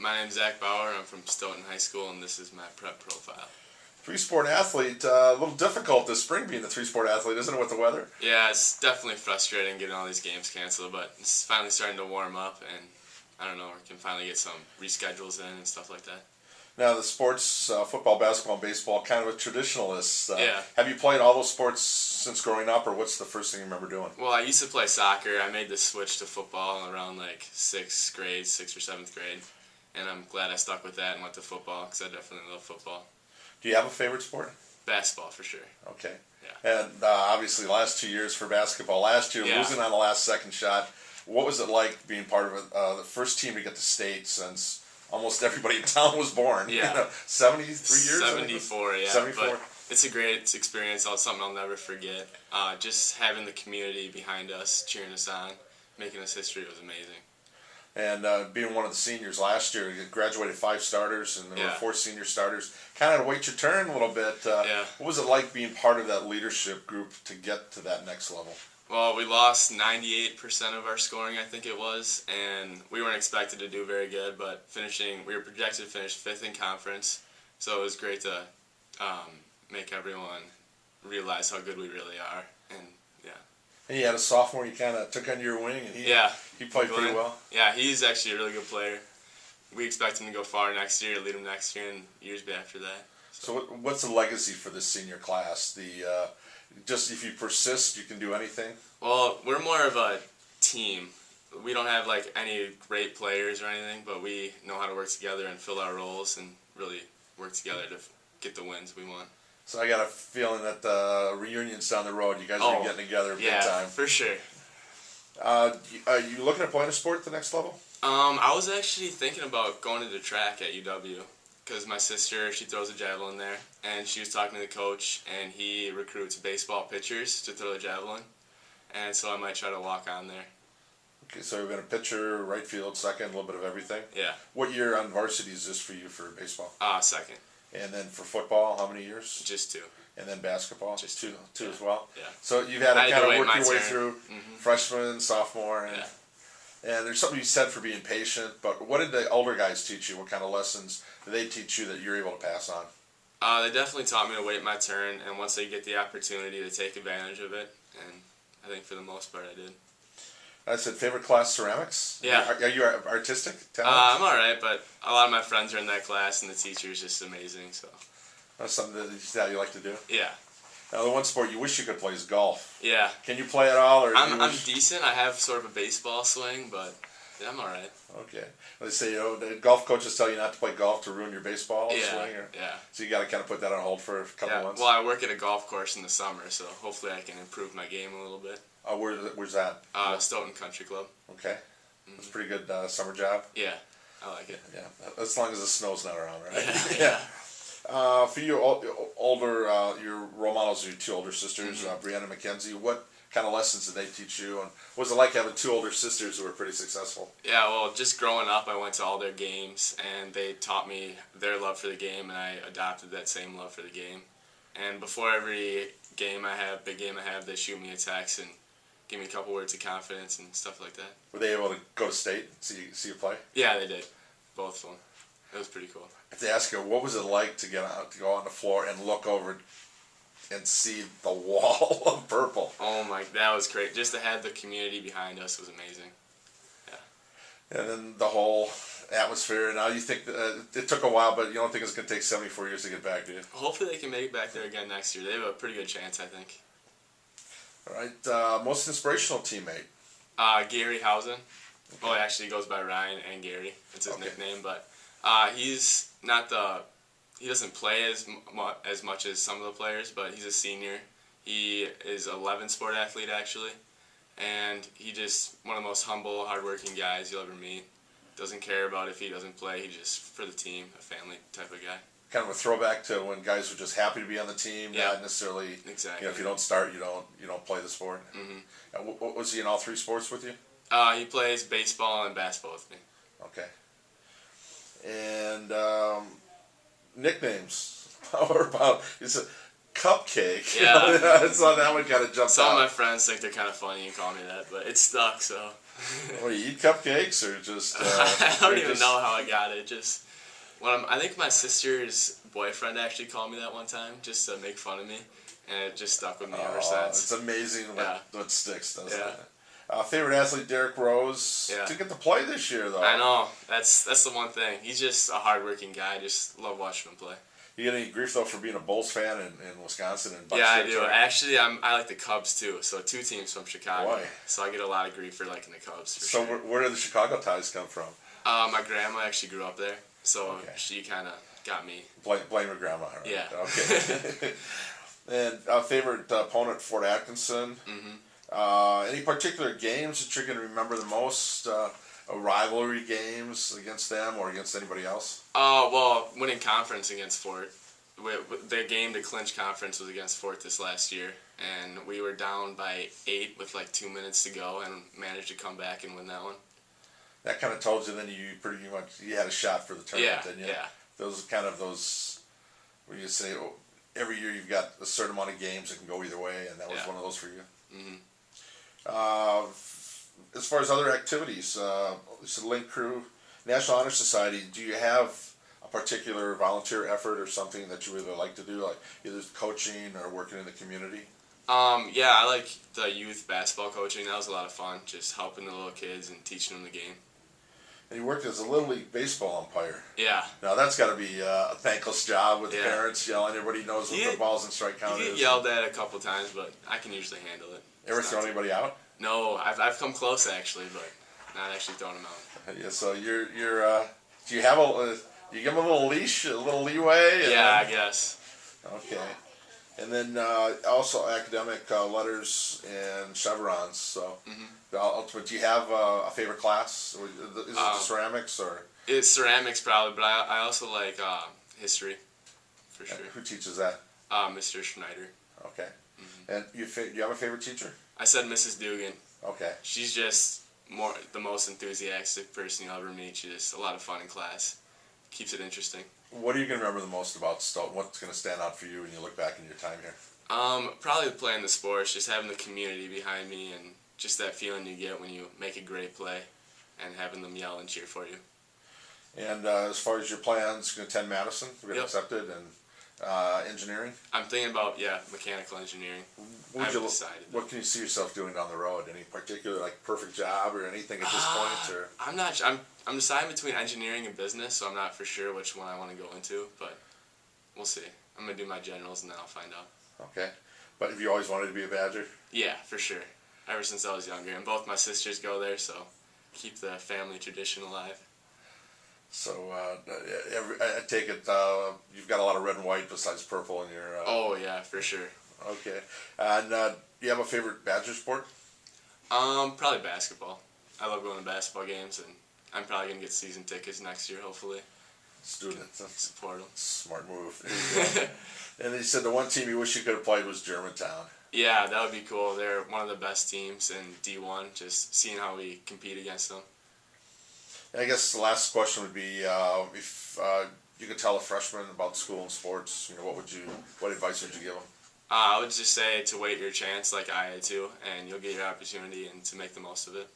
My name's Zach Bauer. I'm from Stoughton High School, and this is my prep profile. Three-sport athlete, a little difficult this spring being a three-sport athlete, isn't it, with the weather? Yeah, it's definitely frustrating getting all these games canceled, but it's finally starting to warm up, and I don't know, we can finally get some reschedules in and stuff like that. Now, the sports, football, basketball, and baseball, kind of a traditionalist. Yeah. Have you played all those sports since growing up, or what's the first thing you remember doing? Well, I used to play soccer. I made the switch to football around like 6th grade, 6th or 7th grade, and I'm glad I stuck with that and went to football because I definitely love football. Do you have a favorite sport? Basketball, for sure. Okay. Yeah. And obviously, the last 2 years for basketball. Last year, losing on the last second shot. What was it like being part of the first team to get to state since almost everybody in town was born? Yeah. 73 years? 74, yeah. 74. But it's a great experience. It's something I'll never forget. Just having the community behind us, cheering us on, making us history was amazing. And being one of the seniors last year, you graduated 5 starters, and there were 4 senior starters. Kind of had to wait your turn a little bit. What was it like being part of that leadership group to get to that next level? Well, we lost 98% of our scoring, I think it was, and we weren't expected to do very good, but we were projected to finish 5th in conference, so it was great to make everyone realize how good we really are, and yeah. And you had a sophomore you kind of took under your wing, and he played pretty well. Yeah, he's actually a really good player. We expect him to go far next year, lead him next year, and years after that. So what's the legacy for this senior class? Just if you persist, you can do anything? Well, we're more of a team. We don't have like any great players or anything, but we know how to work together and fill our roles and really work together to get the wins we want. So I got a feeling that the reunions down the road, you guys are getting together big time. Yeah, for sure. Are you looking at playing a sport at the next level? I was actually thinking about going to the track at UW because my sister, she throws a javelin there, and she was talking to the coach, and he recruits baseball pitchers to throw the javelin, and so I might try to walk on there. Okay, so you've been a pitcher, right field, second, a little bit of everything? Yeah. What year on varsity is this for you for baseball? Second. And then for football, how many years? Just 2. And then basketball? Just two yeah. as well? Yeah. So you've had to kind of work your way turn. through freshman, sophomore, and there's something you said for being patient, but what did the older guys teach you? What kind of lessons did they teach you that you're able to pass on? They definitely taught me to wait my turn, and once they get the opportunity to take advantage of it, and I think for the most part I did. I said favorite class, ceramics? Yeah. Are you artistic? I'm alright, but a lot of my friends are in that class, and the teacher is just amazing, so. That's something that you like to do? Yeah. Now, the one sport you wish you could play is golf. Yeah. Can you play at all? Or I'm decent. I have sort of a baseball swing, but yeah, I'm alright. Okay. They say, the golf coaches tell you not to play golf to ruin your baseball swing? Yeah. So you got to kind of put that on hold for a couple months? Well, I work at a golf course in the summer, so hopefully I can improve my game a little bit. Where's that? Stoughton Country Club. Okay. That's a pretty good summer job? Yeah, I like it. Yeah, as long as the snow's not around, right? Yeah. For you older, your role models are your 2 older sisters, Brianna and Mackenzie. What kind of lessons did they teach you, and what was it like having 2 older sisters who were pretty successful? Yeah, well, just growing up, I went to all their games, and they taught me their love for the game, and I adopted that same love for the game. And before every big game I have, they shoot me a text and give me a couple words of confidence and stuff like that. Were they able to go to state and see you play? Yeah, they did. Both of them. It was pretty cool. If they ask you, what was it like to go on the floor and look over and see the wall of purple? Oh that was great. Just to have the community behind us was amazing. Yeah. And then the whole atmosphere. Now you think it took a while, but you don't think it's going to take 74 years to get back, do you? Hopefully they can make it back there again next year. They have a pretty good chance, I think. All right. Most inspirational teammate? Gary Housen. Okay. Well, actually, he goes by Ryan and Gary. It's his nickname, but he's not he doesn't play as much as some of the players, but he's a senior. He is an 11 sport athlete, actually, and he just one of the most humble, hardworking guys you'll ever meet. Doesn't care about if he doesn't play. He just for the team, a family type of guy. Kind of a throwback to when guys were just happy to be on the team, not necessarily. Exactly. If you don't start, you don't play the sport. What was he in all 3 sports with you? He plays baseball and basketball with me. Okay. And nicknames. How about cupcake. Yeah. So that one kind of jumped Some out. of my friends think they're kind of funny and call me that, but it stuck, so. Well, you eat cupcakes or just... I don't even know how I got it. Just I think my sister's boyfriend actually called me that one time just to make fun of me, and it just stuck with me ever since. It's amazing what sticks, doesn't Yeah. it? Favorite athlete, Derrick Rose. Yeah. Didn't get to play this year, though. I know. That's the one thing. He's just a hardworking guy. I just love watching him play. You get any grief, though, for being a Bulls fan in Wisconsin? And Yeah, I do. Actually, I like the Cubs, too. So 2 teams from Chicago. Why? So I get a lot of grief for liking the Cubs, for So sure. where did the Chicago ties come from? My grandma actually grew up there. So she kind of got me. Blame your grandma. Right? Yeah. Okay. And favorite opponent, Fort Atkinson. Mm-hmm. Any particular games that you're going to remember the most? Rivalry games against them or against anybody else? Well, winning conference against Fort. The game to clinch conference was against Fort this last year, and we were down by 8 with like 2 minutes to go, and managed to come back and win that one. That kind of told you then you pretty much had a shot for the tournament, didn't you? Yeah. Those where you say every year you've got a certain amount of games that can go either way, and that was one of those for you. Mm-hmm. As far as other activities, Link Crew, National Honor Society, do you have a particular volunteer effort or something that you really like to do, like either coaching or working in the community? Yeah, I like the youth basketball coaching. That was a lot of fun, just helping the little kids and teaching them the game. And you worked as a Little League baseball umpire. Yeah. Now that's got to be a thankless job with parents yelling. Everybody knows what the balls and strike count is. You get yelled at a couple times, but I can usually handle it. Ever throw anybody out? No, I've come close actually, but not actually throwing them out. Yeah. So you're do you have you give them a little leash, a little leeway? Yeah, I guess. Okay. And then also academic letters and chevrons. So, ultimately, do you have a favorite class? Is it the ceramics or? It's ceramics probably, but I also like history, for sure. Who teaches that? Mr. Schneider. Okay. And do you have a favorite teacher? I said Mrs. Dugan. Okay. She's just the most enthusiastic person you'll ever meet. She's just a lot of fun in class. Keeps it interesting. What are you going to remember the most about Stoughton? What's going to stand out for you when you look back in your time here? Probably playing the sports, just having the community behind me, and just that feeling you get when you make a great play, and having them yell and cheer for you. And as far as your plans, you're going to attend Madison, get accepted, and engineering? I'm thinking about, mechanical engineering. I haven't decided. What can you see yourself doing down the road? Any particular, perfect job or anything at this point? Or? I'm not sure. I'm deciding between engineering and business, so I'm not for sure which one I want to go into, but we'll see. I'm going to do my generals, and then I'll find out. Okay. But have you always wanted to be a Badger? Yeah, for sure. Ever since I was younger. And both my sisters go there, so keep the family tradition alive. So I take it you've got a lot of red and white besides purple in your... Oh, yeah, for sure. Okay. And do you have a favorite Badger sport? Probably basketball. I love going to basketball games, and I'm probably going to get season tickets next year, hopefully. Student. Support them. Smart move. And you said the one team you wish you could have played was Germantown. Yeah, that would be cool. They're one of the best teams in D1, just seeing how we compete against them. I guess the last question would be if you could tell a freshman about school and sports, what advice would you give them? I would just say to wait your chance like I had to, and you'll get your opportunity and to make the most of it.